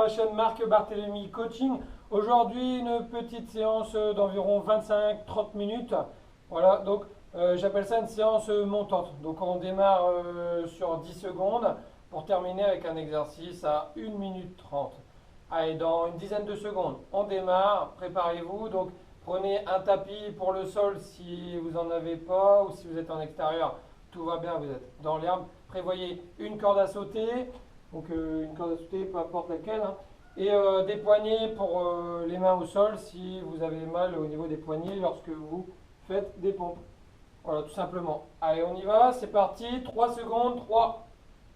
la chaîne Marc Barthélémy Coaching. Aujourd'hui, une petite séance d'environ 25-30 minutes. Voilà, donc j'appelle ça une séance montante. Donc on démarre sur 10 secondes pour terminer avec un exercice à 1 minute 30. Allez, dans une dizaine de secondes, on démarre. Préparez-vous. Donc prenez un tapis pour le sol si vous n'en avez pas ou si vous êtes en extérieur. Tout va bien, vous êtes dans l'herbe. Prévoyez une corde à sauter. Donc une corde à sauter, peu importe laquelle, hein. Et des poignets pour les mains au sol si vous avez mal au niveau des poignets lorsque vous faites des pompes. Voilà, tout simplement. Allez, on y va, c'est parti. 3 secondes, 3,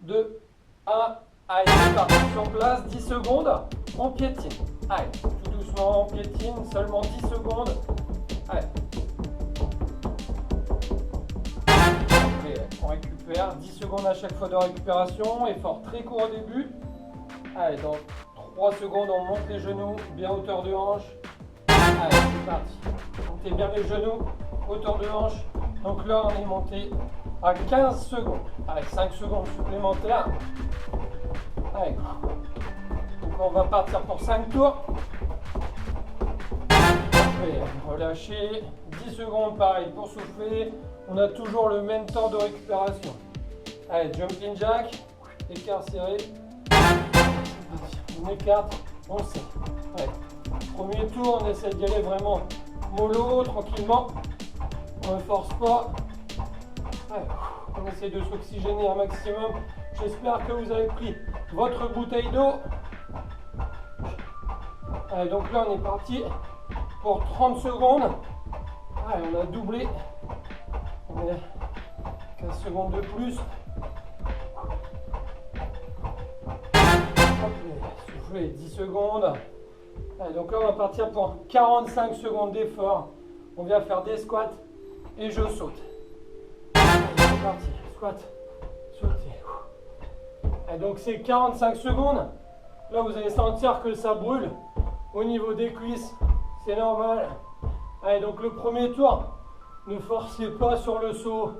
2, 1. Allez, c'est parti. Sur place, 10 secondes, on piétine. Allez, tout doucement, on piétine, seulement 10 secondes. Allez. On récupère 10 secondes à chaque fois de récupération, effort très court au début. Allez, dans 3 secondes, on monte les genoux, bien hauteur de hanche. Allez, c'est parti. Montez bien les genoux, hauteur de hanche. Donc là, on est monté à 15 secondes. Allez, 5 secondes supplémentaires. Allez. Donc on va partir pour 5 tours. Allez, relâchez. 10 secondes, pareil, pour souffler. On a toujours le même temps de récupération. Allez, jumping jack, écart serré. On écarte, on serre. Allez, premier tour, on essaie d'y aller vraiment mollo, tranquillement. On ne force pas. Allez, on essaie de s'oxygéner un maximum. J'espère que vous avez pris votre bouteille d'eau. Allez, donc là, on est parti pour 30 secondes. Allez, on a doublé. On est 15 secondes de plus. Hop, soufflez 10 secondes. Allez, donc là, on va partir pour 45 secondes d'effort. On vient faire des squats et je saute. Allez, c'est parti. Squat, sautez. Allez, donc c'est 45 secondes. Là, vous allez sentir que ça brûle au niveau des cuisses. C'est normal. Allez, donc le premier tour. Ne forcez pas sur le saut.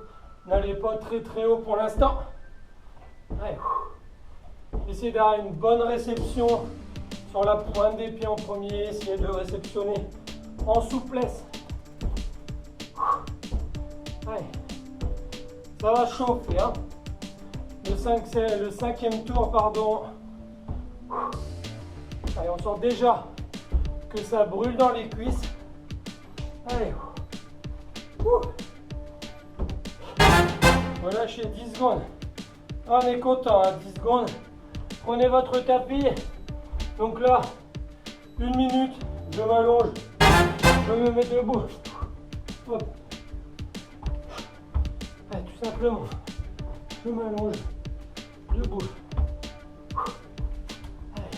N'allez pas très très haut pour l'instant. Essayez d'avoir une bonne réception sur la pointe des pieds en premier. Essayez de réceptionner en souplesse. Allez. Ça va chauffer. Hein. Le cinquième tour, pardon. Allez, on sent déjà que ça brûle dans les cuisses. Allez. Relâchez 10 secondes. On est content, hein, 10 secondes. Prenez votre tapis. Donc là, 1 minute, je m'allonge. Je me mets debout. Hop. Allez, tout simplement, je m'allonge debout. Allez.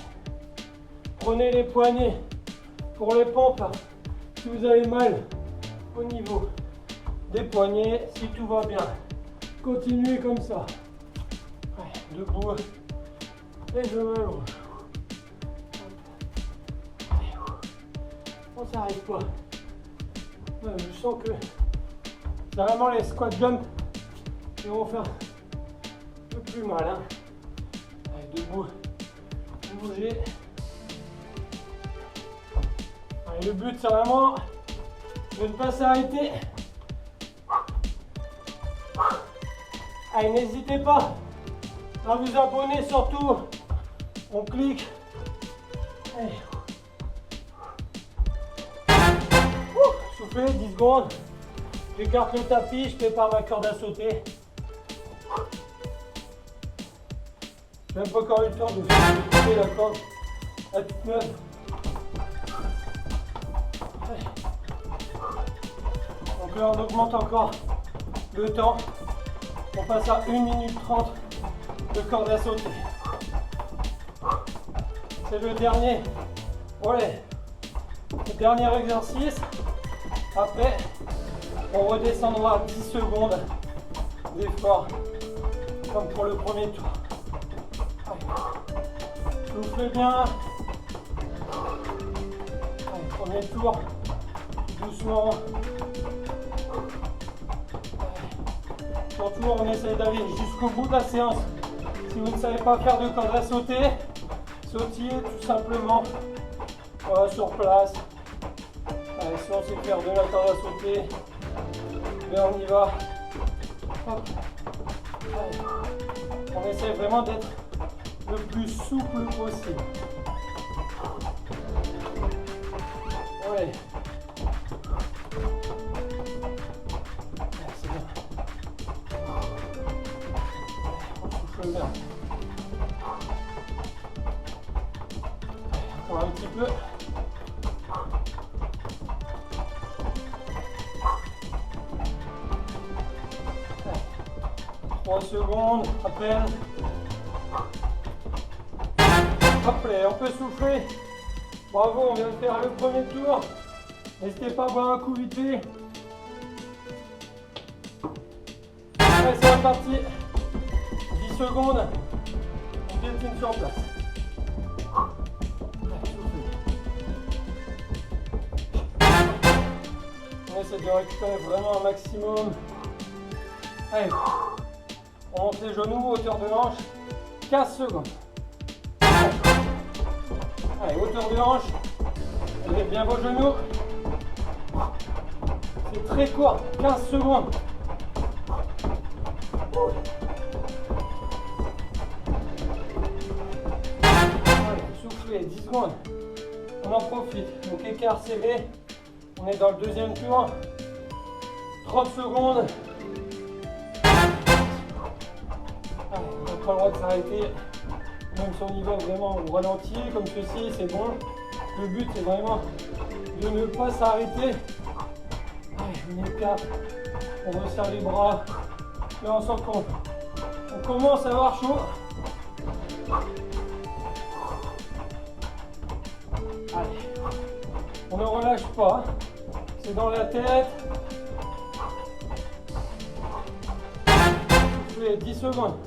Prenez les poignets pour les pompes. Si vous avez mal au niveau des poignets, si tout va bien, continuez comme ça. Ouais, debout et je m'allonge. On s'arrête pas. Ouais, je sens que c'est vraiment les squat jump qui vont faire le plus mal. Hein. Allez, debout, bougez. Allez, le but c'est vraiment de ne pas s'arrêter. Allez, n'hésitez pas à vous abonner surtout. On clique. Allez. Soufflez 10 secondes. J'écarte le tapis, je prépare ma corde à sauter. J'ai même pas encore eu le temps de sauter la corde à toute neuve. Donc là, on augmente encore le temps. On passe à 1 minute 30 de corde à sauter. C'est le dernier. Ouais. Le dernier exercice. Après, on redescendra 10 secondes d'effort, comme pour le premier tour. Soufflez bien. Allez, premier tour. Doucement. Surtout, on essaie d'aller jusqu'au bout de la séance. Si vous ne savez pas faire de corde à sauter, sautiller tout simplement. Voilà, sur place. Allez, si on sait faire de la corde à sauter, mais on y va. Hop. Allez. On essaie vraiment d'être le plus souple possible. Allez. C'est bien. On souffle bien. Encore un petit peu. 3 secondes, à peine. Hop là, on peut souffler. Bravo, on vient de faire le premier tour. N'hésitez pas à boire un coup vite fait. Allez, c'est reparti. 10 secondes. On piétine sur place. On essaie de récupérer vraiment un maximum. Allez. On monte les genoux, hauteur de hanche. 15 secondes. Allez, hauteur de hanche. Levez bien vos genoux. C'est très court, 15 secondes. Allez, soufflez, 10 secondes. On en profite. Donc écart serré. On est dans le deuxième tour. 30 secondes. Allez, on n'a pas le droit de s'arrêter. Même si on y va vraiment au ralenti, comme ceci, c'est bon. Le but, c'est vraiment de ne pas s'arrêter. On écarte, on resserre les bras. Là, on sent qu'on commence à avoir chaud. Allez, on ne relâche pas. C'est dans la tête. Soufflez 10 secondes.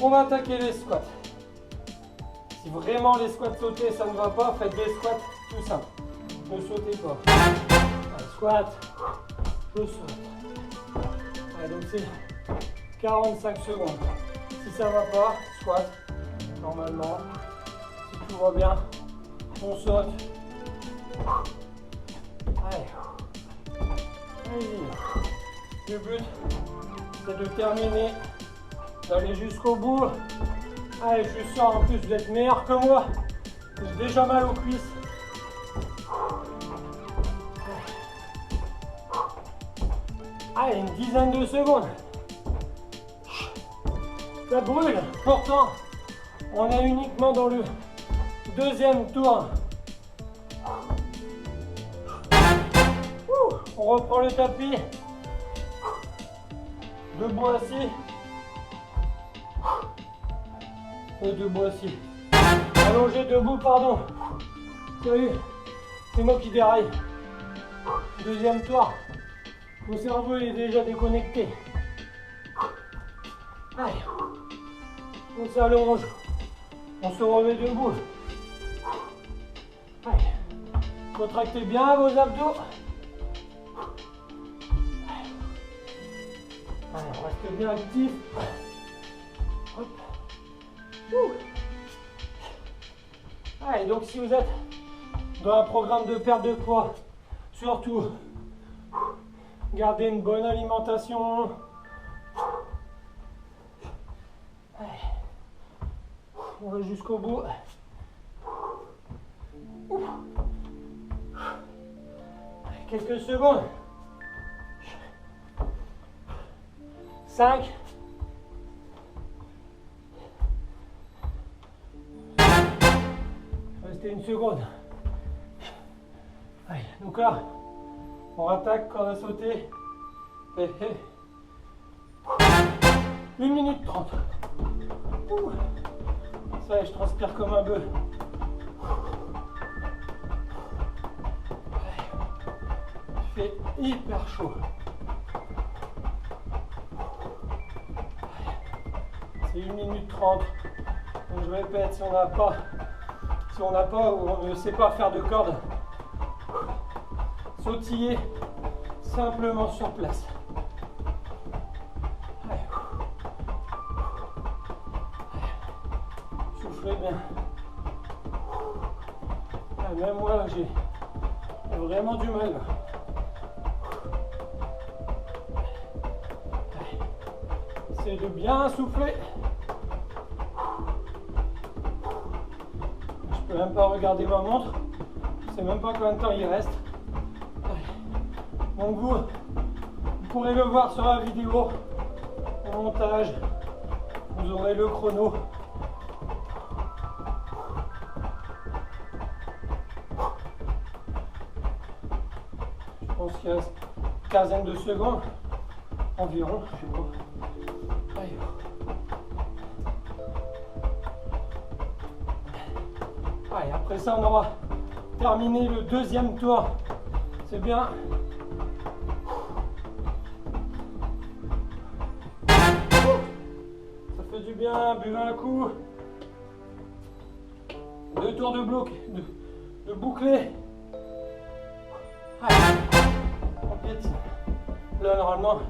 On va attaquer les squats. Si vraiment les squats sautés, ça ne va pas, faites des squats tout simples. Ne sautez pas. Allez, squat, je saute. Allez, donc c'est 45 secondes. Si ça ne va pas, squat, normalement. Si tout va bien, on saute. Allez. Allez. Le but, c'est de terminer, d'aller jusqu'au bout. Allez, je suis sûr en plus vous êtes meilleur que moi. J'ai déjà mal aux cuisses. Allez, une dizaine de secondes. Ça brûle. Pourtant, on est uniquement dans le deuxième tour. On reprend le tapis. Debout assis. Debout assis. Allongé debout, pardon. Salut. C'est moi qui déraille. Deuxième tour. Mon cerveau est déjà déconnecté. Allez. On s'allonge. On se remet debout. Allez. Contractez bien vos abdos. Allez, on reste bien actif. Hop. Allez, donc si vous êtes dans un programme de perte de poids, surtout gardez une bonne alimentation. Allez. On va jusqu'au bout. Allez, quelques secondes. 5. Restez une seconde. Allez, donc là, on attaque quand on a sauté. 1 minute 30. Ça y est, je transpire comme un bœuf. Il fait hyper chaud. C'est 1 minute 30. Donc je répète, si on n'a pas ou on ne sait pas faire de corde, sautiller simplement sur place. Allez. Soufflez bien. même moi, j'ai vraiment du mal. Essayez de bien souffler. Je peux même pas regarder ma montre. Je sais même pas combien de temps il reste. Donc vous pourrez le voir sur la vidéo. Au montage, vous aurez le chrono. Je pense qu'il reste une quinzaine de secondes environ. Je sais pas. Allez. Allez, après ça, on aura terminé le deuxième tour. C'est bien. Ça fait du bien, buvez un coup. 2 tours de bloc, de boucler. Allez, on piétine. Là, normalement,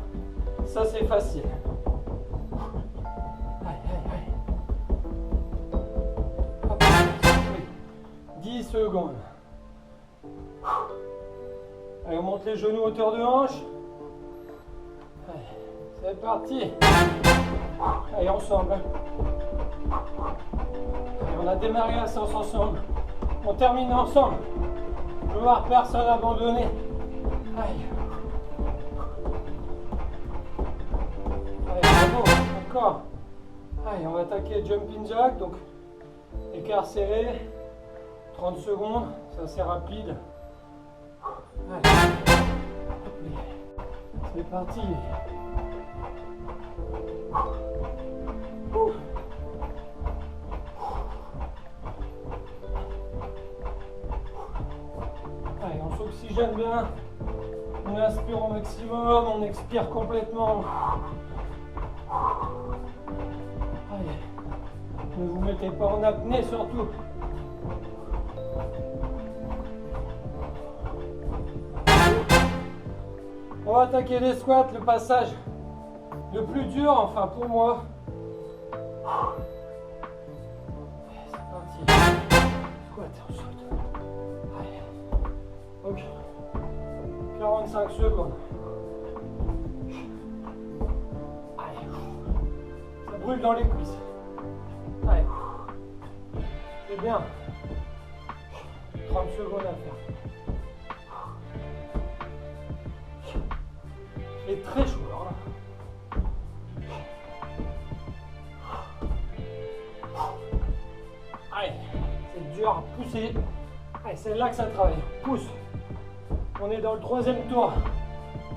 ça c'est facile. Allez, allez, allez. Hop, 10 secondes. Allez, on monte les genoux hauteur de hanche. Allez, c'est parti. Allez, ensemble. Allez, on a démarré la séance ensemble. On termine ensemble. Je veux voir personne abandonner. Allez. Allez, bravo. Encore. Allez, on va attaquer jumping jack. Donc, écart serré. 30 secondes. C'est assez rapide. Allez. C'est parti. Allez, on s'oxygène bien. On inspire au maximum, on expire complètement. Allez, ne vous mettez pas en apnée surtout. On va attaquer les squats, le passage le plus dur, enfin pour moi. C'est parti. Squat, on saute. Allez. Ok. 45 secondes. Allez. Ça brûle dans les cuisses. Allez. C'est bien. 30 secondes à faire. Il est très chaud alors là. Allez, c'est dur à pousser. Allez, c'est là que ça travaille. Pousse. On est dans le troisième tour.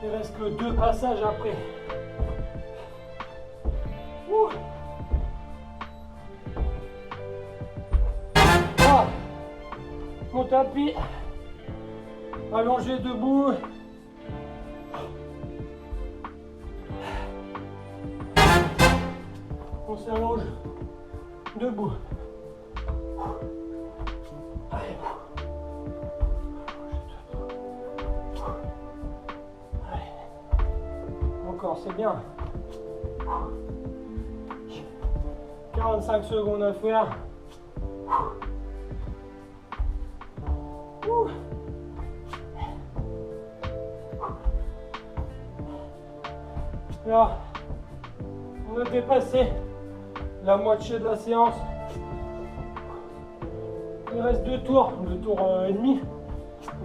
Il ne reste que 2 passages après. Ouh. Ah. Mon tapis. Allongé debout. On s'allonge debout. Allez. Allez. Encore, c'est bien. 45 secondes à faire. Ouh. Là, on a dépassé la moitié de la séance. Il reste 2 tours et demi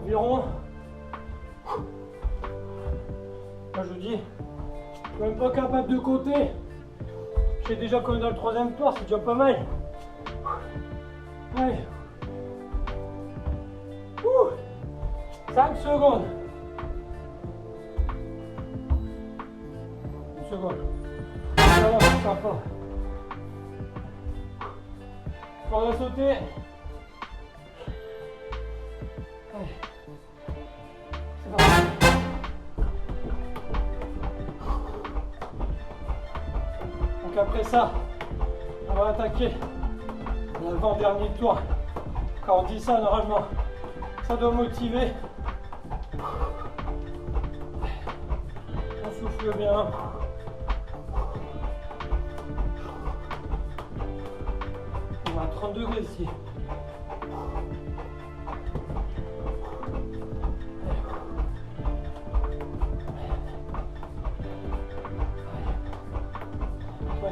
environ. Moi je dis, je suis même pas capable de compter. J'ai déjà connu dans le troisième tour, c'est déjà pas mal. Allez. 5 secondes. 1 seconde. Ça va, c'est sympa. On va sauter. Allez. C'est parti. Donc après ça, on va attaquer l'avant-dernier tour. Quand on dit ça, normalement, ça doit motiver. On souffle bien. On va à 30 degrés ici.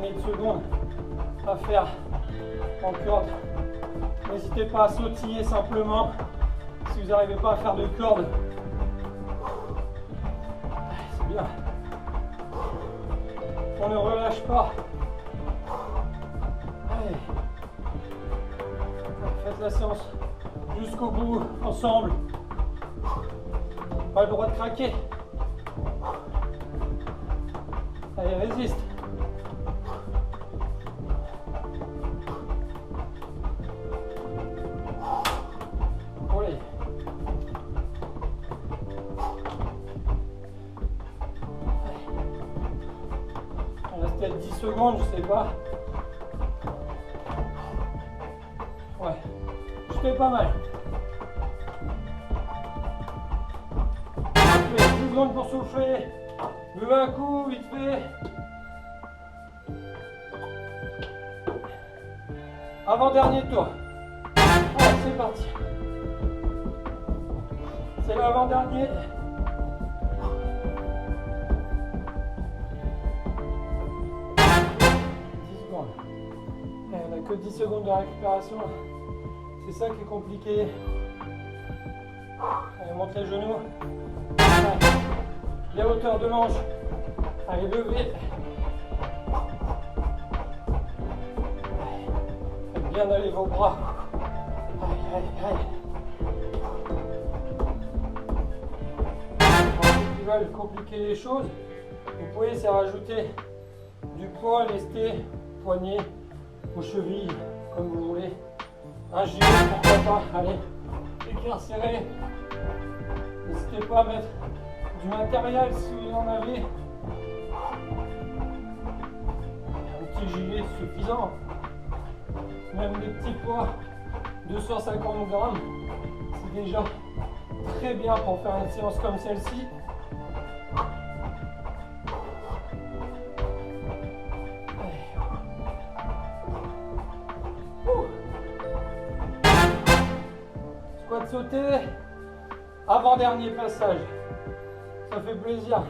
poignées de secondes à faire en corde. N'hésitez pas à sautiller simplement si vous n'arrivez pas à faire de corde. C'est bien. On ne relâche pas. Allez. Faites la séance jusqu'au bout, ensemble. Pas le droit de craquer. Allez, résiste. Allez. Il reste peut-être 10 secondes, je sais pas. Ouais, je fais pas mal. 10 secondes pour souffler. Buvez un coup, vite fait. Avant-dernier tour. Allez, c'est parti. C'est l'avant-dernier. 10 secondes. Et on n'a que 10 secondes de récupération. C'est ça qui est compliqué. Allez, monte les genoux. Allez. Les hauteurs de l'ange. Allez, levez. Faites bien aller vos bras. Allez, allez, allez. Pour ceux qui veulent compliquer les choses, vous pouvez essayer de rajouter du poids lesté, poignet aux chevilles, comme vous voulez. Un gilet, pourquoi pas. Allez, équerre serré. N'hésitez pas à mettre du matériel si vous en avez. Un petit gilet suffisant. Même des petits poids, 250 grammes, c'est déjà très bien pour faire une séance comme celle-ci. Squat sauté, avant-dernier passage. Ça fait plaisir.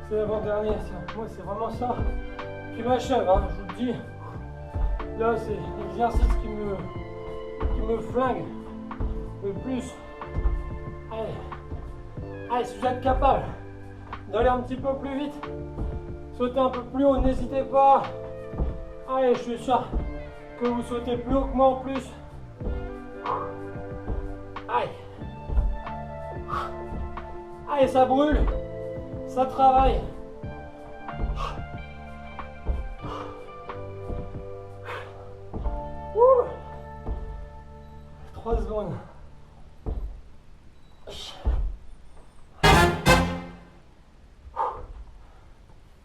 C'est l'avant-dernier. Moi, c'est vraiment ça qui m'achève. Hein, je vous le dis. Là, c'est l'exercice qui me flingue le plus. Allez. Allez, si vous êtes capable d'aller un petit peu plus vite, sauter un peu plus haut, n'hésitez pas. Allez, je suis sûr que vous sautez plus haut que moi en plus. Allez. Allez, ça brûle. Ça travaille. Ouh. 3 secondes.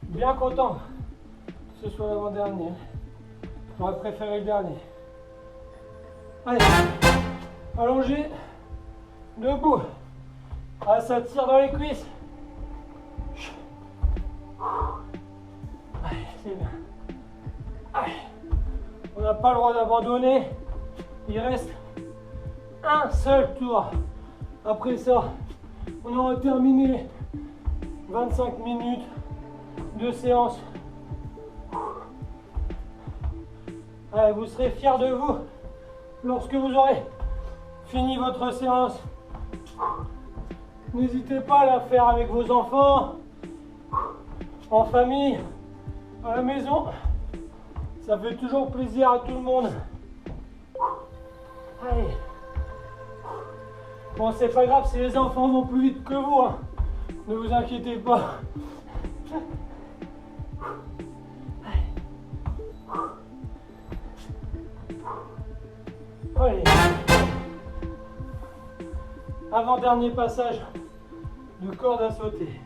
Bien content que ce soit l'avant-dernier. J'aurais préféré le dernier. Allez, allongé, debout. Ah, ça tire dans les cuisses. Allez, c'est bien. Allez. On n'a pas le droit d'abandonner. Il reste un seul tour. Après ça, on aura terminé 25 minutes de séance. Allez, vous serez fiers de vous lorsque vous aurez fini votre séance. N'hésitez pas à la faire avec vos enfants, en famille, à la maison. Ça fait toujours plaisir à tout le monde. Allez. Bon, c'est pas grave si les enfants vont plus vite que vous. Hein. Ne vous inquiétez pas. Allez. Avant-dernier passage de corde à sauter.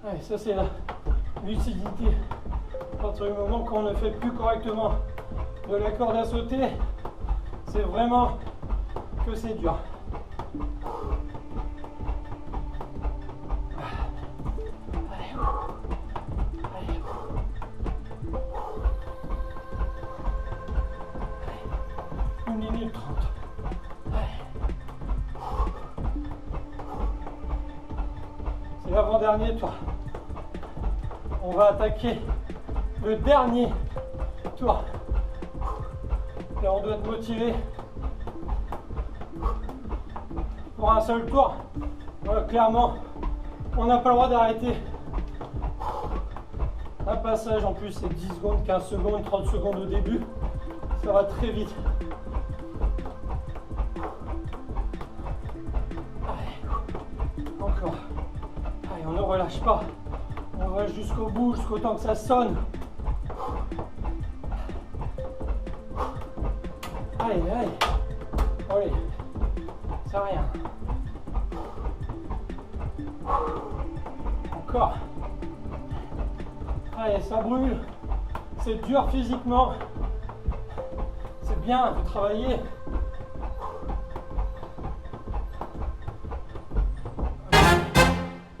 Allez, ça c'est la lucidité. À partir du moment qu'on ne fait plus correctement de la corde à sauter, c'est vraiment que c'est dur. Une minutes 30. C'est l'avant-dernier tour. On va attaquer le dernier tour. Là, on doit être motivé pour un seul tour. Clairement, on n'a pas le droit d'arrêter. Un passage en plus, c'est 10 secondes, 15 secondes, 30 secondes au début. Ça va très vite. Allez, encore. Allez, on ne relâche pas. On va jusqu'au bout, jusqu'au temps que ça sonne. Allez, allez. Allez. C'est rien. Encore. Allez, ça brûle. C'est dur physiquement. C'est bien de travailler.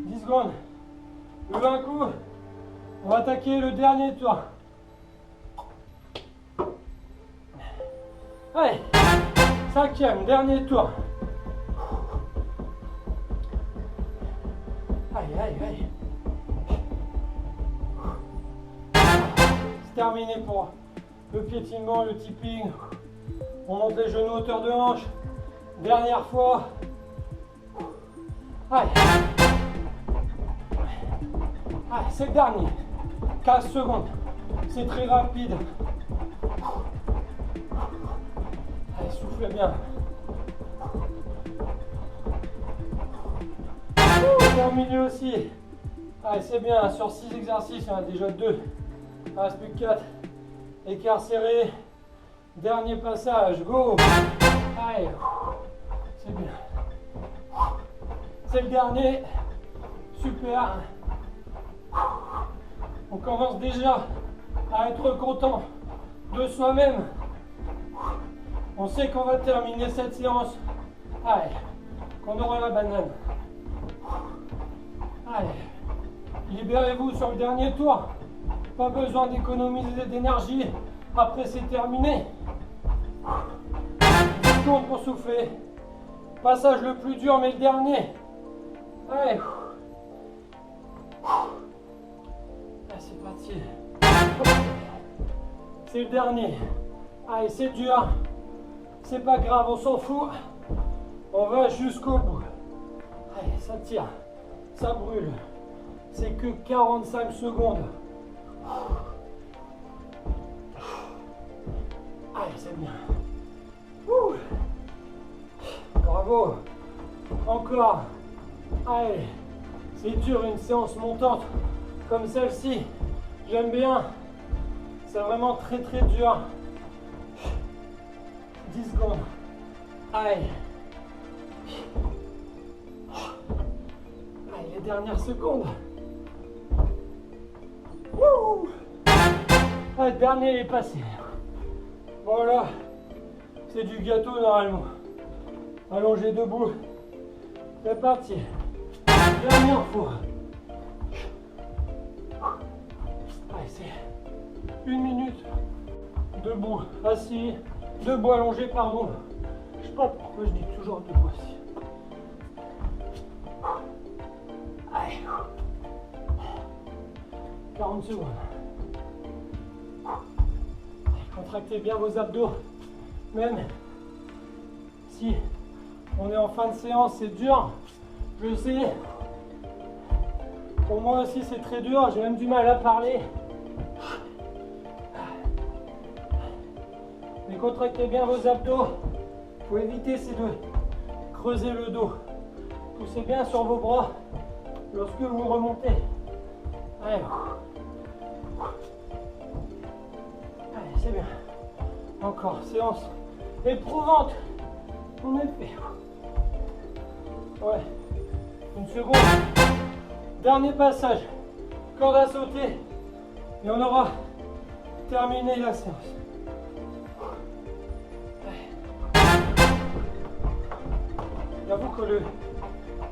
« 10 secondes. Le un coup. On va attaquer le dernier tour. Allez. 5e, dernier tour. Allez, allez, allez. C'est terminé pour le piétinement, le tipping. On monte les genoux hauteur de hanche. Dernière fois. Allez. Allez, c'est le dernier. 15 secondes. C'est très rapide. Allez, soufflez bien. Terminé aussi. Allez, c'est bien. Sur 6 exercices, il y en a déjà 2. Il ne reste plus que 4. Écart serré. Dernier passage. Go. Allez. C'est bien. C'est le dernier. Super. On commence déjà à être content de soi-même. On sait qu'on va terminer cette séance. Allez. Qu'on aura la banane. Allez. Libérez-vous sur le dernier tour. Pas besoin d'économiser d'énergie. Après, c'est terminé. 10 secondes pour souffler. Passage le plus dur, mais le dernier. Allez. Allez, c'est parti. C'est le dernier. Allez, c'est dur. C'est pas grave, on s'en fout. On va jusqu'au bout. Allez, ça tire. Ça brûle. C'est que 45 secondes. Allez, c'est bien. Ouh. Bravo. Encore. Allez. C'est dur une séance montante comme celle-ci. J'aime bien. C'est vraiment très très dur. 10 secondes. Allez. Allez, les dernières secondes. Wouh. Allez, le dernier est passé. Voilà. C'est du gâteau normalement. Allongé debout. C'est parti. Dernière fois. Allez, c'est 1 minute. Debout, assis. Debout, allongé, pardon. Je sais pas pourquoi je dis toujours debout, assis. Allez. 40 secondes. Contractez bien vos abdos. Même si on est en fin de séance, c'est dur. Je sais. Pour moi aussi, c'est très dur. J'ai même du mal à parler. Mais contractez bien vos abdos. Il faut éviter, c'est de creuser le dos. Poussez bien sur vos bras lorsque vous remontez. Allez. Allez, c'est bien. Encore, séance éprouvante. En effet. Ouais. 1 seconde. Dernier passage. Corde à sauter. Et on aura terminé la séance. J'avoue que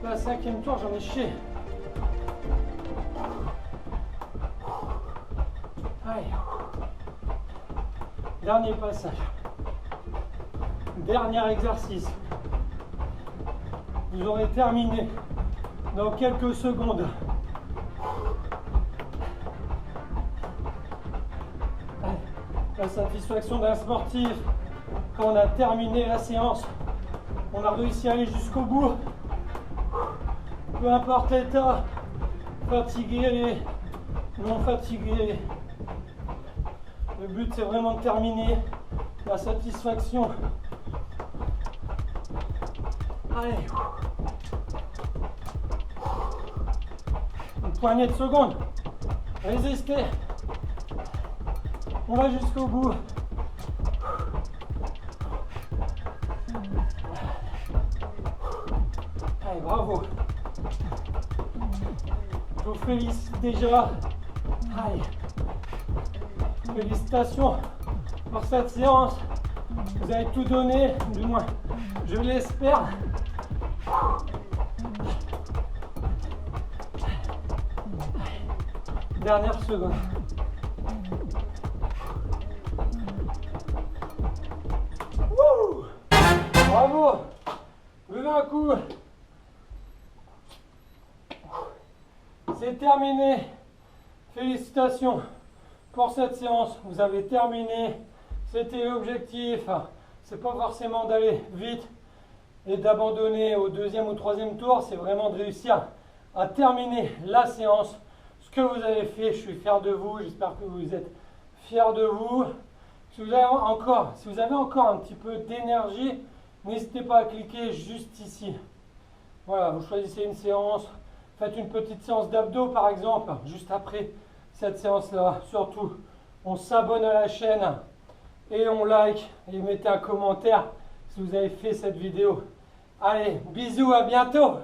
la 5e tour, j'en ai chié. Allez. Dernier passage. Dernier exercice. Vous aurez terminé dans quelques secondes. La satisfaction d'un sportif quand on a terminé la séance, on a réussi à aller jusqu'au bout. Peu importe l'état, fatigué, non fatigué. Le but c'est vraiment de terminer. La satisfaction. Allez. Une poignée de secondes. Résistez. On va jusqu'au bout. Allez, bravo. Je vous félicite déjà. Allez. Félicitations pour cette séance. Vous avez tout donné, du moins, je l'espère. Dernière seconde. Wouh! Bravo! Levez un coup. C'est terminé. Félicitations pour cette séance. Vous avez terminé. C'était l'objectif. C'est pas forcément d'aller vite et d'abandonner au deuxième ou troisième tour. C'est vraiment de réussir à terminer la séance. Ce que vous avez fait, je suis fier de vous. J'espère que vous êtes fiers de vous. Si vous avez encore un petit peu d'énergie, n'hésitez pas à cliquer juste ici. Voilà, vous choisissez une séance. Faites une petite séance d'abdos par exemple, juste après cette séance-là. Surtout, on s'abonne à la chaîne et on like et mettez un commentaire si vous avez fait cette vidéo. Allez, bisous, à bientôt!